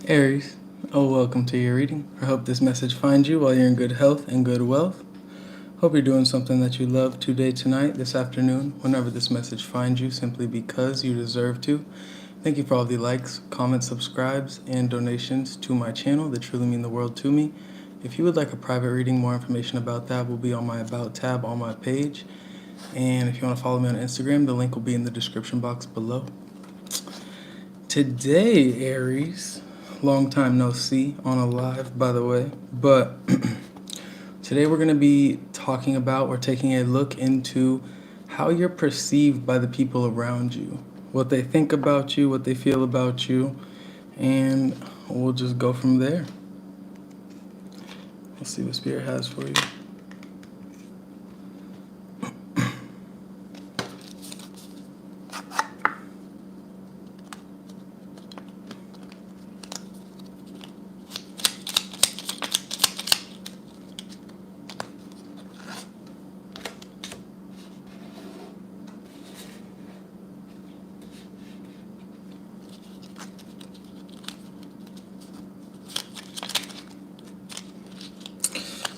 Aries, welcome to your reading. I hope this message finds you while you're in good health and good wealth. Hope you're doing something that you love today, tonight, this afternoon, whenever this message finds you, simply because you deserve to. Thank you for all the likes, comments, subscribes, and donations to my channel that truly mean the world to me. If you would like a private reading, more information about that will be on my About tab on my page. And if you want to follow me on Instagram, the link will be in the description box below. Today, Aries, long time no see on a live, by the way, but today we're going to be talking about or taking a look into how you're perceived by the people around you, what they think about you, what they feel about you, and we'll just go from there. Let's see what Spirit has for you.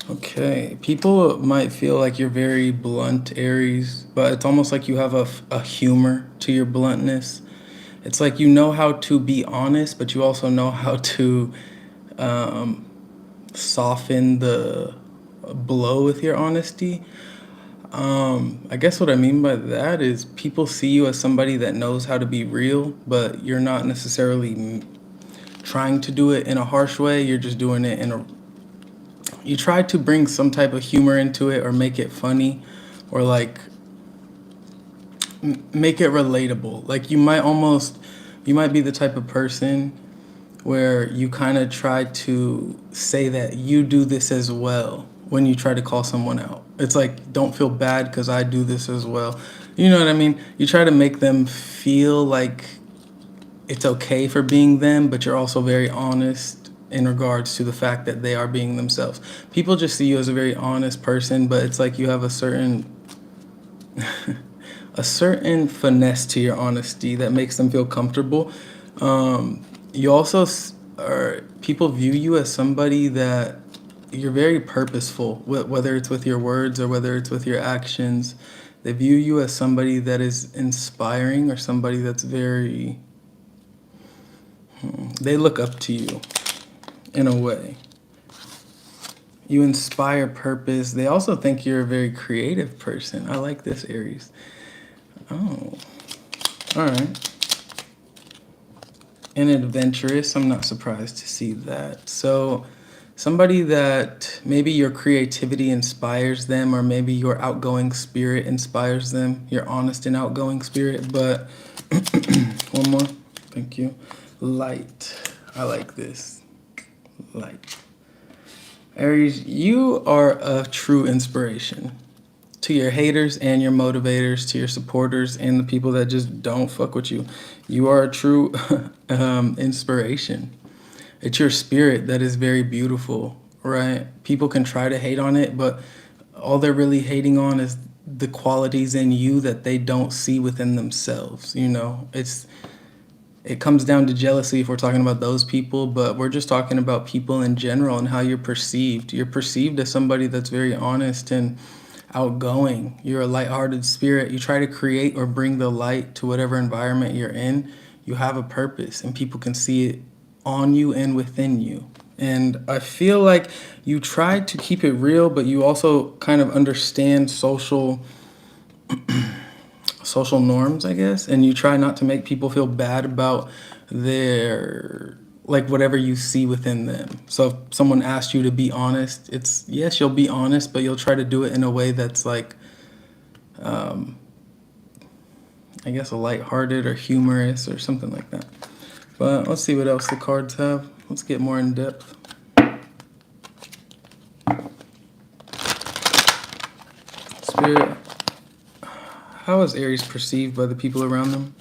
Okay, people might feel like you're very blunt, Aries, but it's almost like you have a humor to your bluntness. It's like you know how to be honest, but you also know how to soften the blow with your honesty. I guess what I mean by that is people see you as somebody that knows how to be real, but you're not necessarily trying to do it in a harsh way. You're just doing it you try to bring some type of humor into it or make it funny or like make it relatable. Like you might be the type of person where you kind of try to say that you do this as well when you try to call someone out. It's like, don't feel bad because I do this as well. You know what I mean? You try to make them feel like it's okay for being them, but you're also very honest in regards to the fact that they are being themselves. People just see you as a very honest person, but it's like you have a certain finesse to your honesty that makes them feel comfortable. You also people view you as somebody that you're very purposeful, whether it's with your words or whether it's with your actions. They view you as somebody that is inspiring or somebody that's very they look up to you in a way. You inspire purpose. They also think you're a very creative person. I like this, Aries. Oh, all right. And adventurous. I'm not surprised to see that. So somebody that maybe your creativity inspires them, or maybe your outgoing spirit inspires them, your honest and outgoing spirit. But one more. Thank you. Light. I like this. Light. Aries, you are a true inspiration to your haters and your motivators, to your supporters and the people that just don't fuck with you. You are a true inspiration. It's your spirit that is very beautiful, right? People can try to hate on it, but all they're really hating on is the qualities in you that they don't see within themselves. You know, it comes down to jealousy if we're talking about those people, but we're just talking about people in general and how you're perceived. You're perceived as somebody that's very honest and outgoing. You're a lighthearted spirit. You try to create or bring the light to whatever environment you're in. You have a purpose and people can see it on you and within you. And I feel like you try to keep it real, but you also kind of understand social norms, I guess, and you try not to make people feel bad about their, like, whatever you see within them. So if someone asks you to be honest, it's, yes, you'll be honest, but you'll try to do it in a way that's like, I guess, a lighthearted or humorous or something like that. But let's see what else the cards have. Let's get more in depth. Spirit, how is Aries perceived by the people around them?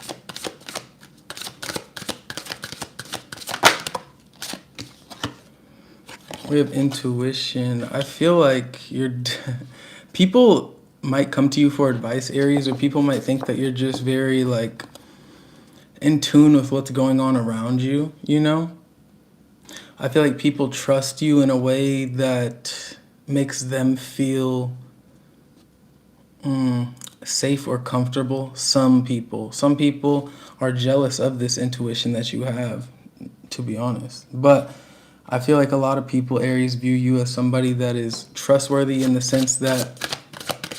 We have intuition. I feel like People might come to you for advice, Aries, or people might think that you're just very like in tune with what's going on around you, you know? I feel like people trust you in a way that makes them feel safe or comfortable. Some people are jealous of this intuition that you have, to be honest. But I feel like a lot of people, Aries, view you as somebody that is trustworthy in the sense that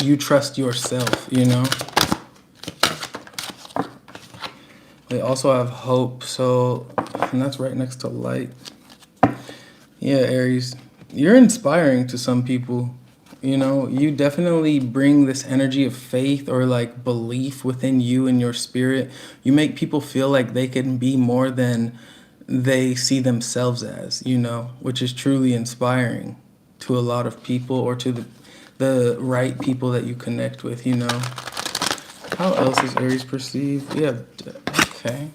you trust yourself, you know? They also have hope, so, and that's right next to light. Yeah, Aries, you're inspiring to some people. You know, you definitely bring this energy of faith or like belief within you and your spirit. You make people feel like they can be more than they see themselves as, you know, which is truly inspiring to a lot of people or to the right people that you connect with, you know. How else is Aries perceived? Yeah, okay.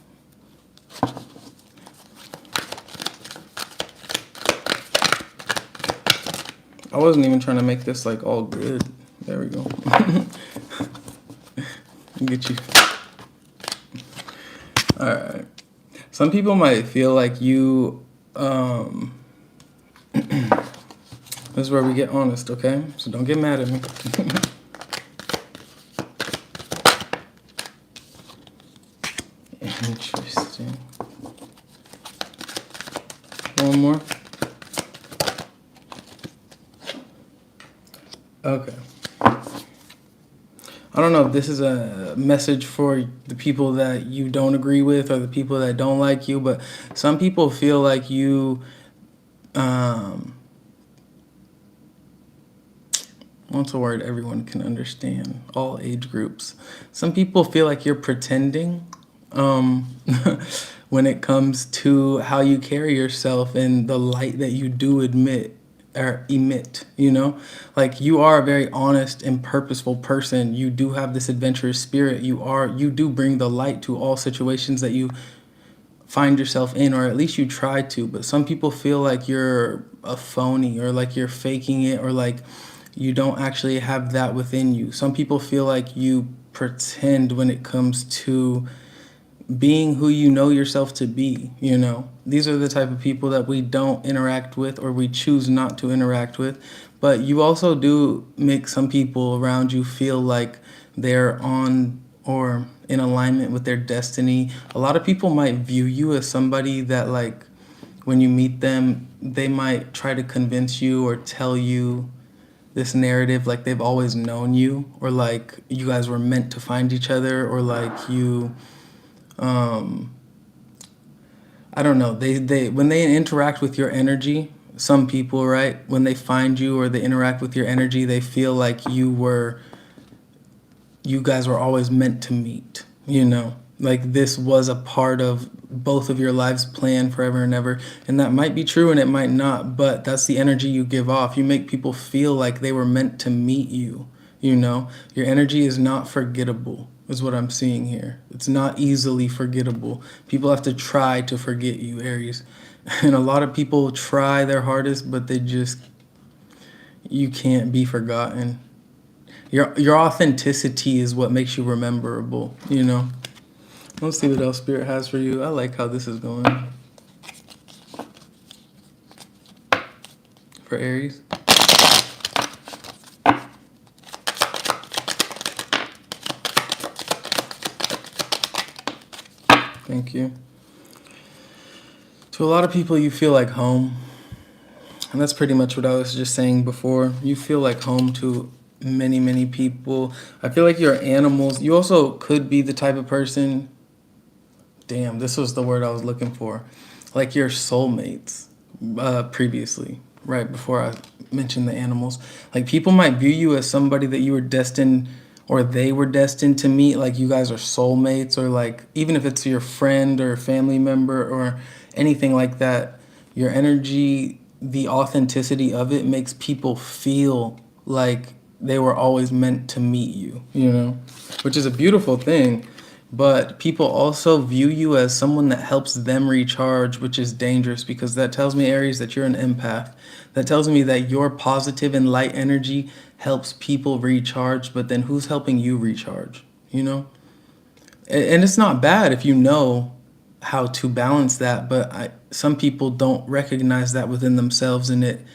I wasn't even trying to make this like all good. There we go. Get you. All right. Some people might feel like you. This is where we get honest, okay? So don't get mad at me. Interesting. One more. Okay. I don't know if this is a message for the people that you don't agree with or the people that don't like you, but some people feel like you, what's a word everyone can understand, all age groups. Some people feel like you're pretending when it comes to how you carry yourself and the light that you do admit or emit, you know? Like you are a very honest and purposeful person. You do have this adventurous spirit. You do bring the light to all situations that you find yourself in, or at least you try to. But some people feel like you're a phony or like you're faking it or like you don't actually have that within you. Some people feel like you pretend when it comes to being who you know yourself to be, you know. These are the type of people that we don't interact with or we choose not to interact with. But you also do make some people around you feel like they're on or in alignment with their destiny. A lot of people might view you as somebody that like when you meet them, they might try to convince you or tell you this narrative like they've always known you or like you guys were meant to find each other or like you I don't know. They when they interact with your energy, some people, right? When they find you or they interact with your energy, they feel like you guys were always meant to meet, you know? Like this was a part of both of your lives planned forever and ever. And that might be true and it might not, but that's the energy you give off. You make people feel like they were meant to meet you, you know? Your energy is not forgettable, is what I'm seeing here. It's not easily forgettable. People have to try to forget you, Aries. And a lot of people try their hardest, but you can't be forgotten. Your authenticity is what makes you rememberable, you know? Let's see what else Spirit has for you. I like how this is going. For Aries. Thank you. To a lot of people, you feel like home. And that's pretty much what I was just saying before. You feel like home to many, many people. I feel like you're animals. You also could be the type of person. Damn, this was the word I was looking for. Like your soulmates previously, right before I mentioned the animals. Like people might view you as somebody that you were destined or they were destined to meet. Like you guys are soulmates or like even if it's your friend or family member or anything like that, your energy, the authenticity of it makes people feel like they were always meant to meet you, you know, which is a beautiful thing. But people also view you as someone that helps them recharge, which is dangerous because that tells me, Aries, that you're an empath. That tells me that your positive and light energy helps people recharge, but then who's helping you recharge? You know? And it's not bad if you know how to balance that, but some people don't recognize that within themselves, and it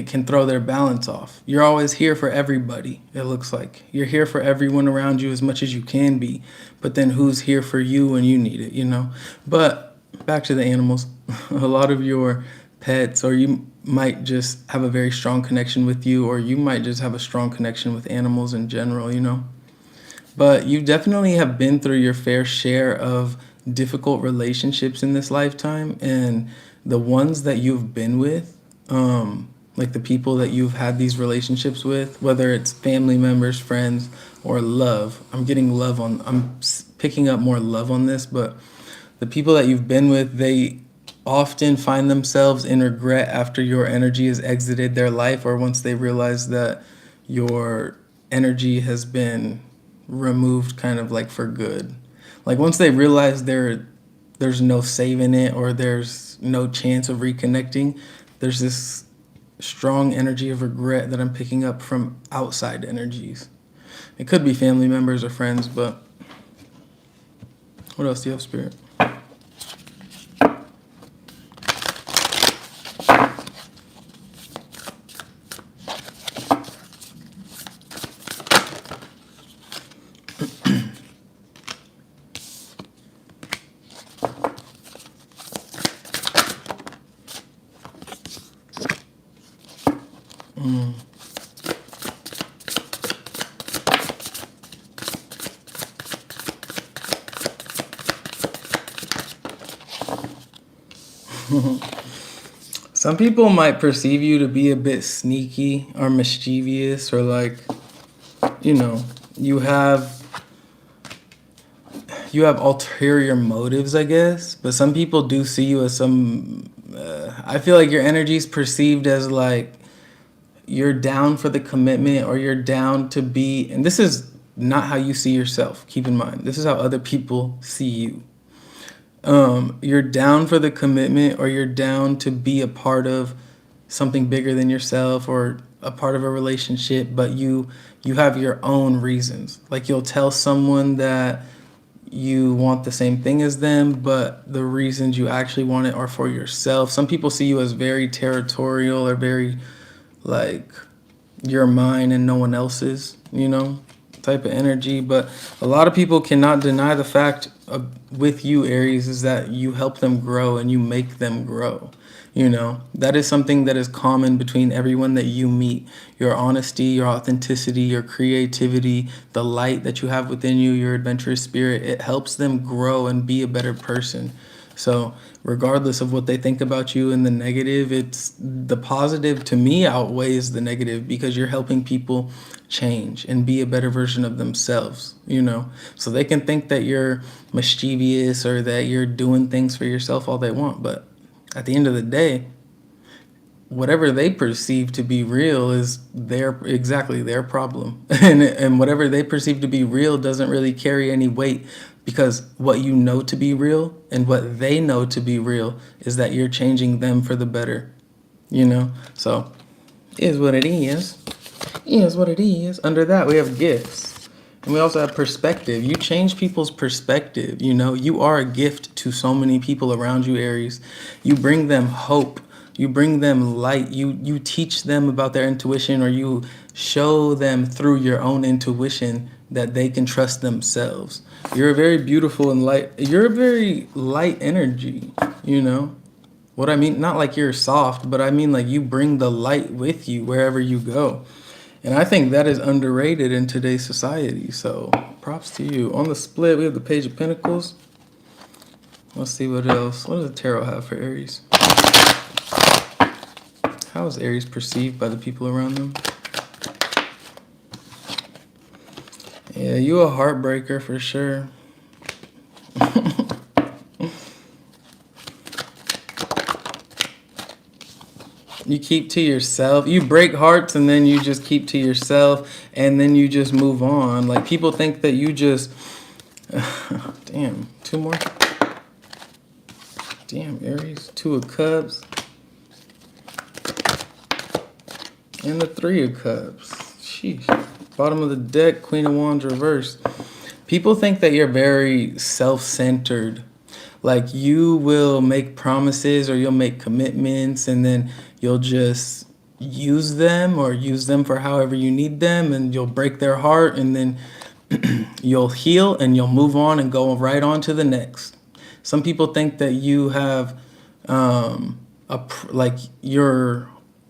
can throw their balance off. You're always here for everybody, it looks like. You're here for everyone around you as much as you can be, but then who's here for you when you need it, you know? But back to the animals. A lot of your pets, or you might just have a very strong connection with you, or you might just have a strong connection with animals in general, you know? But you definitely have been through your fair share of difficult relationships in this lifetime, and the ones that you've been with, like the people that you've had these relationships with, whether it's family members, friends, or love. I'm picking up more love on this, but the people that you've been with, they often find themselves in regret after your energy has exited their life, or once they realize that your energy has been removed kind of like for good. Like once they realize there's no saving it, or there's no chance of reconnecting, there's this strong energy of regret that I'm picking up from outside energies. It could be family members or friends, but what else do you have, Spirit? Some people might perceive you to be a bit sneaky or mischievous, or like, you know, you have ulterior motives, I guess. But some people do see you as some. I feel like your energy is perceived as like you're down for the commitment, or you're down to be. And this is not how you see yourself. Keep in mind, this is how other people see you. You're down for the commitment, or you're down to be a part of something bigger than yourself, or a part of a relationship, but you have your own reasons. Like you'll tell someone that you want the same thing as them, but the reasons you actually want it are for yourself. Some people see you as very territorial, or very like you're mine and no one else's, you know, type of energy. But a lot of people cannot deny the fact with you, Aries, is that you help them grow and you make them grow. You know, that is something that is common between everyone that you meet. Your honesty, your authenticity, your creativity, the light that you have within you, your adventurous spirit, it helps them grow and be a better person. So regardless of what they think about you in the negative, it's the positive to me outweighs the negative, because you're helping people change and be a better version of themselves, you know. So they can think that you're mischievous or that you're doing things for yourself all they want, but at the end of the day, whatever they perceive to be real is their problem. And whatever they perceive to be real doesn't really carry any weight, because what you know to be real and what they know to be real is that you're changing them for the better, you know? So it is what it is. It is what it is. Under that, we have gifts. And we also have perspective. You change people's perspective, you know? You are a gift to so many people around you, Aries. You bring them hope. You bring them light. You teach them about their intuition, or you show them through your own intuition that they can trust themselves. You're a very beautiful and light. You're a very light energy, you know? What I mean, not like you're soft, but I mean like you bring the light with you wherever you go. And I think that is underrated in today's society. So props to you. On the split, we have the Page of Pentacles. Let's see what else. What does the tarot have for Aries? How is Aries perceived by the people around them? Yeah, you a heartbreaker for sure. You keep to yourself. You break hearts and then you just keep to yourself, and then you just move on. Like people think that you just Damn, two more. Damn, Aries. Two of Cups. And the Three of Cups. Sheesh. Bottom of the deck, Queen of Wands reversed. People think that you're very self-centered. Like you will make promises or you'll make commitments and then you'll just use them or use them for however you need them and you'll break their heart and then you'll heal and you'll move on and go right on to the next. Some people think that you have like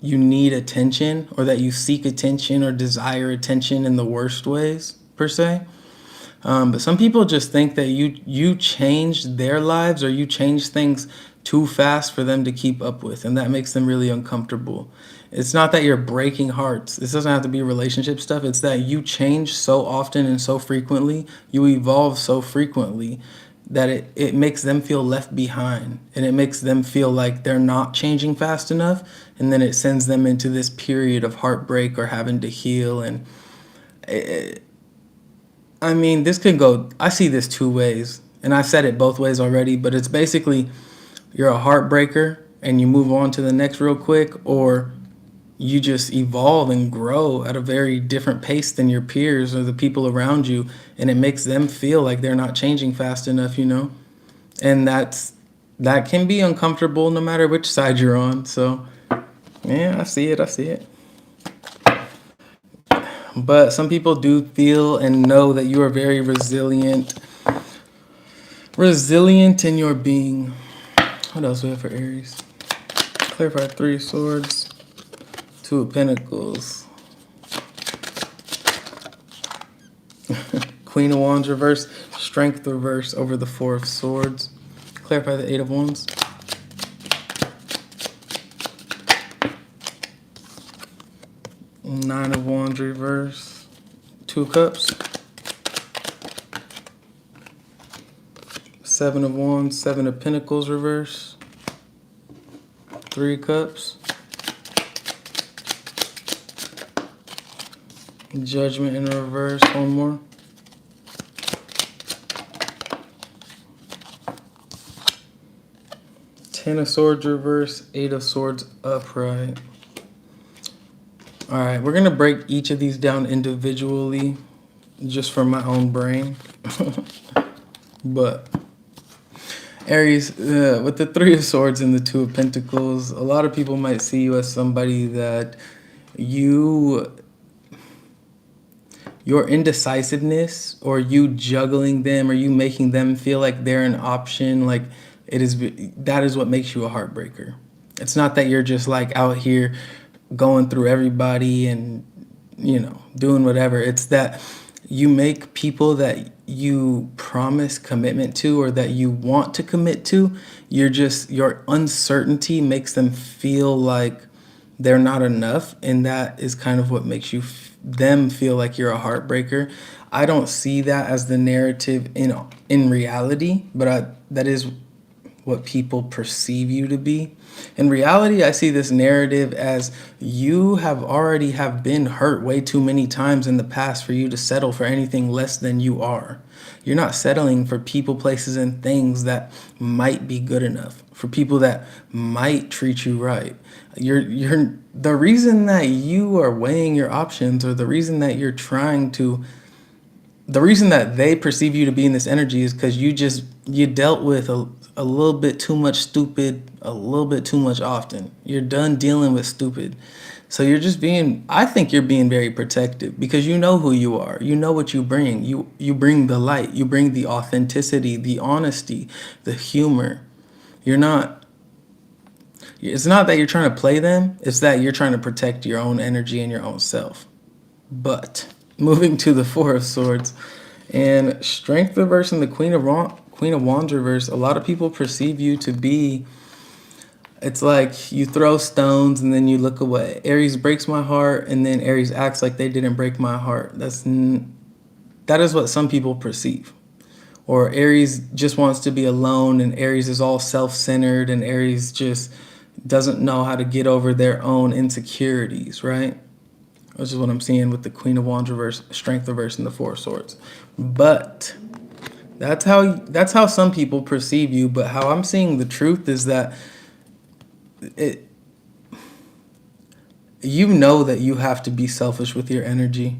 you need attention or that you seek attention or desire attention in the worst ways per se. But some people just think that you changed their lives or you changed things too fast for them to keep up with, and that makes them really uncomfortable. It's not that you're breaking hearts. This doesn't have to be relationship stuff. It's that you change so often and so frequently, you evolve so frequently that it makes them feel left behind and it makes them feel like they're not changing fast enough, and then it sends them into this period of heartbreak or having to heal. And I mean, this could go, I see this two ways, and I've said it both ways already, but it's basically you're a heartbreaker and you move on to the next real quick, or you just evolve and grow at a very different pace than your peers or the people around you, and it makes them feel like they're not changing fast enough, you know? And that can be uncomfortable no matter which side you're on. So, yeah, I see it. But some people do feel and know that you are very resilient in your being. What else do we have for Aries? Clarify Three of Swords, Two of Pentacles, Queen of Wands reverse, Strength reverse over the Four of Swords. Clarify the Eight of Wands. Nine of Wands reverse, Two of Cups, Seven of Wands, Seven of Pentacles reverse, Three of Cups, Judgment in reverse, one more, Ten of Swords reverse, Eight of Swords upright. All right, we're going to break each of these down individually just for my own brain. But Aries, with the Three of Swords and the Two of Pentacles, a lot of people might see you as somebody that your indecisiveness or you juggling them or you making them feel like they're an option, like that is what makes you a heartbreaker. It's not that you're just like out here going through everybody and, you know, doing whatever. It's that you make people that you promise commitment to or that you want to commit to, your uncertainty makes them feel like they're not enough, and that is kind of what makes them feel like you're a heartbreaker. I don't see that as the narrative in reality, but that is what people perceive you to be. In reality, I see this narrative as you have been hurt way too many times in the past for you to settle for anything less than you are. You're not settling for people, places, and things that might be good enough, for people that might treat you right. You're the reason that you are weighing your options, or the reason that the reason that they perceive you to be in this energy is because you dealt with a little bit too much stupid, a little bit too much often. You're done dealing with stupid. So I think you're being very protective because you know who you are. You know what you bring. You bring the light. You bring the authenticity, the honesty, the humor. It's not that you're trying to play them. It's that you're trying to protect your own energy and your own self. But moving to the Four of Swords and Strength reverse and the Queen of Wands reverse, a lot of people perceive you to be, it's like you throw stones and then you look away. Aries breaks my heart and then Aries acts like they didn't break my heart. That is what some people perceive. Or Aries just wants to be alone and Aries is all self-centered and Aries just doesn't know how to get over their own insecurities, right? Which is what I'm seeing with the Queen of Wands reverse, Strength reverse, and the Four of Swords. But That's how some people perceive you, but how I'm seeing the truth is that it you know that you have to be selfish with your energy.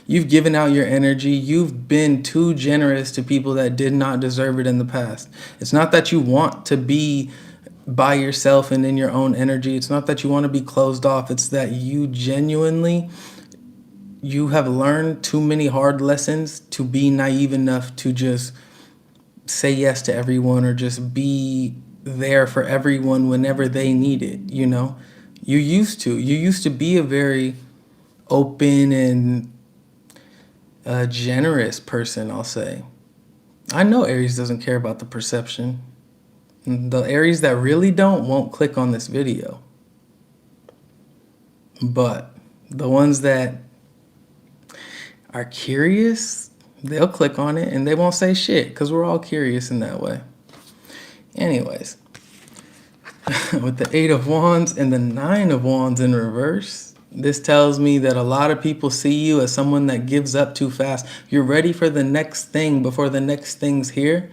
You've given out your energy. You've been too generous to people that did not deserve it in the past. It's not that you want to be by yourself and in your own energy. It's not that you want to be closed off. It's that you have learned too many hard lessons to be naive enough to just say yes to everyone or just be there for everyone whenever they need it, you know? You used to be a very open and generous person, I'll say. I know Aries doesn't care about the perception. The Aries that really don't won't click on this video. But the ones that are curious, they'll click on it and they won't say shit because we're all curious in that way. Anyways, with the Eight of Wands and the Nine of Wands in reverse, this tells me that a lot of people see you as someone that gives up too fast. You're ready for the next thing before the next thing's here.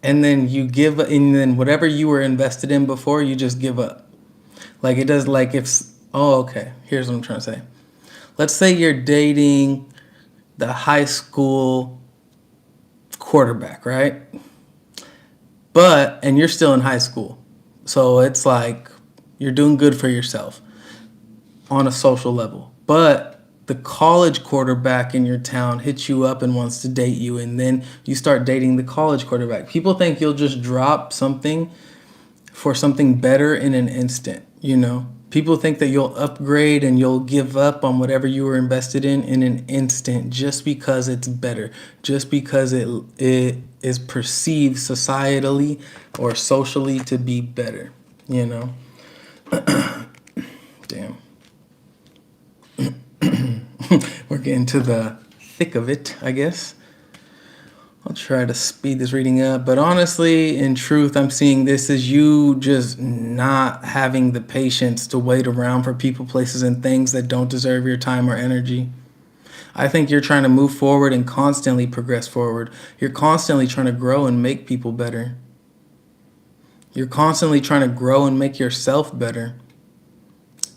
And then and then whatever you were invested in before, you just give up. Like it does, like okay, here's what I'm trying to say. Let's say you're dating the high school quarterback, right? And you're still in high school. So it's like you're doing good for yourself on a social level. But the college quarterback in your town hits you up and wants to date you, and then you start dating the college quarterback. People think you'll just drop something for something better in an instant, you know? People think that you'll upgrade and you'll give up on whatever you were invested in an instant just because it's better, just because it is perceived societally or socially to be better, you know? Damn. We're getting to the thick of it, I guess. I'll try to speed this reading up, but honestly, in truth, I'm seeing this as you just not having the patience to wait around for people, places, and things that don't deserve your time or energy. I think you're trying to move forward and constantly progress forward. You're constantly trying to grow and make people better. You're constantly trying to grow and make yourself better.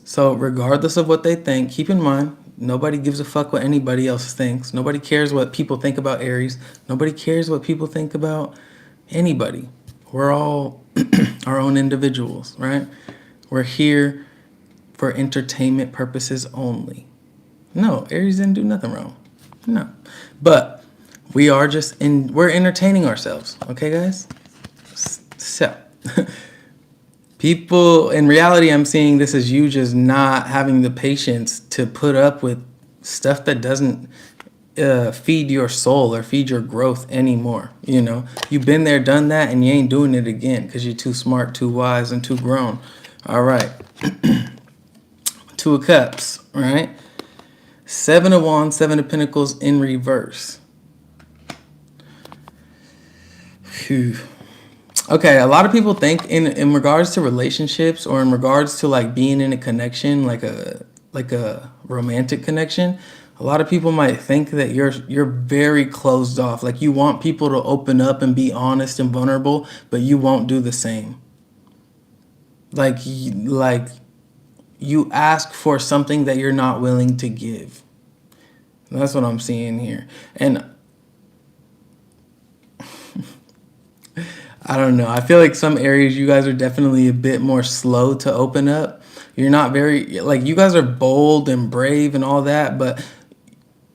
So regardless of what they think, keep in mind, nobody gives a fuck what anybody else thinks. Nobody cares what people think about Aries. Nobody cares what people think about anybody. We're all our own individuals, right? We're here for entertainment purposes only. No, Aries didn't do nothing wrong. No. But we're entertaining ourselves, okay, guys? So, people, in reality, I'm seeing this as you just not having the patience to put up with stuff that doesn't feed your soul or feed your growth anymore. You know, you've been there, done that, and you ain't doing it again because you're too smart, too wise, and too grown. All right. Two of Cups, right? Seven of Wands, Seven of Pentacles in reverse. Phew. Okay, a lot of people think in regards to relationships or in regards to like being in a connection, like a romantic connection, a lot of people might think that you're very closed off. Like you want people to open up and be honest and vulnerable, but you won't do the same. Like you ask for something that you're not willing to give. That's what I'm seeing here. And I don't know. I feel like some areas you guys are definitely a bit more slow to open up. You're not very, like, you guys are bold and brave and all that, but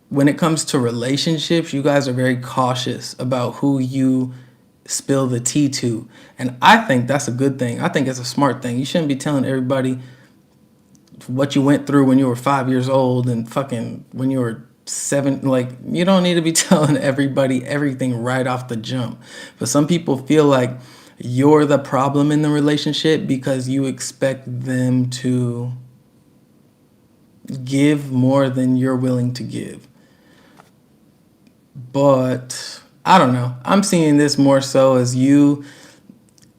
when it comes to relationships, you guys are very cautious about who you spill the tea to. And I think that's a good thing. I think it's a smart thing. You shouldn't be telling everybody what you went through when you were 5 years old and fucking when you were 7. Like, you don't need to be telling everybody everything right off the jump. But some people feel like you're the problem in the relationship because you expect them to give more than you're willing to give. But I don't know. I'm seeing this more so as you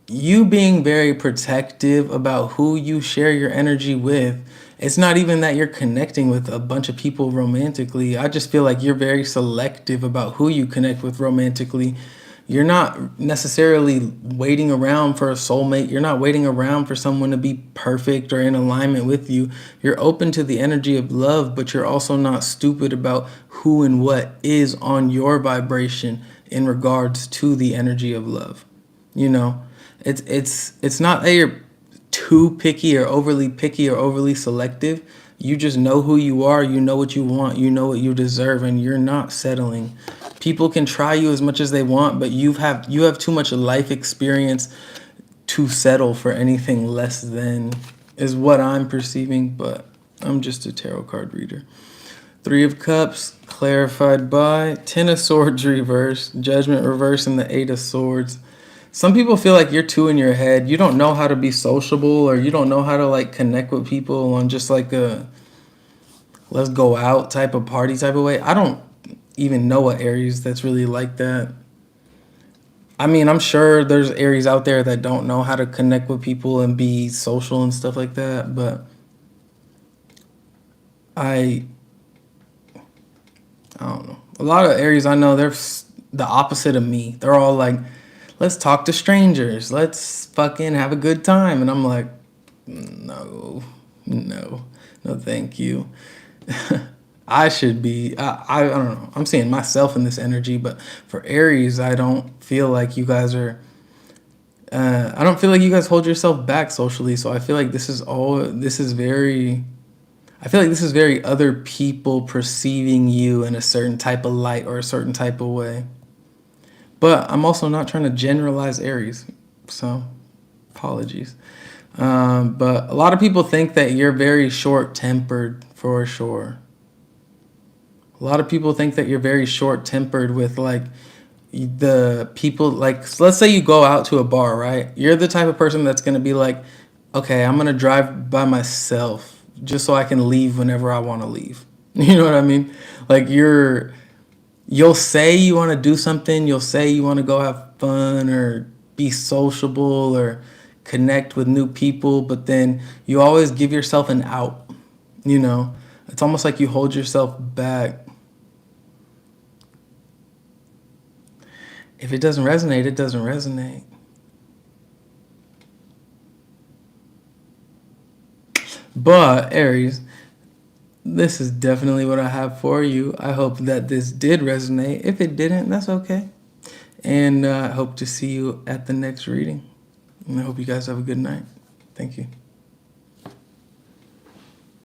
you being very protective about who you share your energy with. It's not even that you're connecting with a bunch of people romantically. I just feel like you're very selective about who you connect with romantically. You're not necessarily waiting around for a soulmate. You're not waiting around for someone to be perfect or in alignment with you. You're open to the energy of love, but you're also not stupid about who and what is on your vibration in regards to the energy of love. You know, it's not that you're too picky or overly selective. You just know who you are, you know what you want, you know what you deserve, and you're not settling. People can try you as much as they want, but you have too much life experience to settle for anything less than, is what I'm perceiving, but I'm just a tarot card reader. Three of Cups, clarified by Ten of Swords reverse, Judgment reverse, and the Eight of Swords. Some people feel like you're too in your head. You don't know how to be sociable, or you don't know how to like connect with people on just like a let's go out type of party type of way. I don't even know a Aries that's really like that. I mean, I'm sure there's Aries out there that don't know how to connect with people and be social and stuff like that, but I I don't know. A lot of Aries I know, the opposite of me. They're all like, let's talk to strangers. Let's fucking have a good time. And I'm like, no, no, no, thank you. I should be, I don't know. I'm seeing myself in this energy, but for Aries, I don't feel like you guys are, I don't feel like you guys hold yourself back socially. So I feel like I feel like this is very other people perceiving you in a certain type of light or a certain type of way. But I'm also not trying to generalize Aries, so apologies. But a lot of people think that you're very short-tempered for sure. A lot of people think that you're very short-tempered with like the people, like so let's say you go out to a bar, right? You're the type of person that's going to be like, okay, I'm going to drive by myself just so I can leave whenever I want to leave. You know what I mean? Like you'll say you want to do something, you'll say you want to go have fun or be sociable or connect with new people, but then you always give yourself an out, you know? It's almost like you hold yourself back. If it doesn't resonate, it doesn't resonate. But Aries, this is definitely what I have for you. I hope that this did resonate. If it didn't, that's okay. And I hope to see you at the next reading. And I hope you guys have a good night. Thank you.